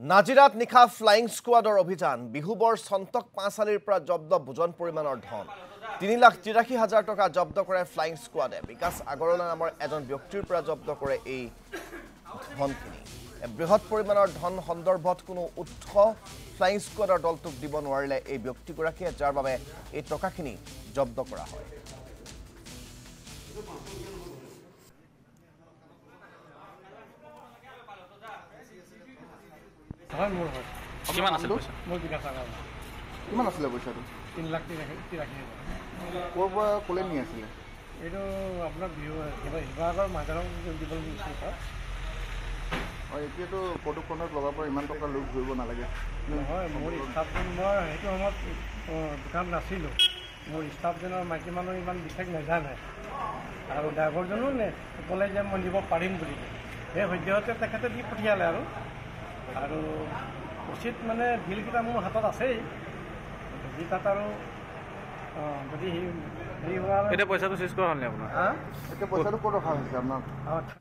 নাজিৰাত নিশা ফ্লাইং স্কোৱাডৰ অভিযান বিহুবৰ সন্তক পাঁচালিৰ পৰা জব্দ বুজন পৰিমাণৰ ধন ৩,৮৩,০০০ টকা জব্দ কৰে ফ্লাইং স্কোৱাডে বিকাশ আগৰৱালা নামৰ এজন ব্যক্তিৰ পৰা জব্দ কৰে এই ধনখিনি বৃহৎ পৰিমাণৰ ধন সন্দৰ্ভত কোনো উৎস ফ্লাইং স্কোৱাডৰ দলটোক দিব নোৱাৰিলে এই ব্যক্তিগৰাকীয়ে যাৰ বাবে এই টকাখিনি জব্দ কৰা হয় কিমান আছিল পইচা মোৰ বিকাশ আগৰৱালা কিমান আছিলে পইচাটো ৩,৮৩,০০০ ক'ৰ পৰা ক'লে নি আছিলে এইটো আপোনাৰ শিৱসাগৰ মাইদানৰ দিব লাগিছিল এতিয়াতো প্ৰদূষণত লগাৰ পৰা ইমান টকা লোক ধৰিব নালাগে নহয় মোৰ ষ্টাফজন মই সেইটো সময়ত দোকান নাছিলোঁ মোৰ ষ্টাফজনৰ মাইকী মানুহ ইমান বিশেষ নাজানে আৰু ড্ৰাইভাৰজনো ক'লে যে মই নিব পাৰিম বুলি সেই সদ্যহতে তেখেতে দি পঠিয়ালে আৰু উচিত মানে বিলকেইটা মোৰ হাতত আছেই যি তাত আৰু যদি হেৰি হোৱা এতিয়া পইচাটো চেঞ্জ কৰা হ'ল নে আপোনাৰ এতিয়া পইচাটো ক'ত ৰখা হৈছে আপোনাৰ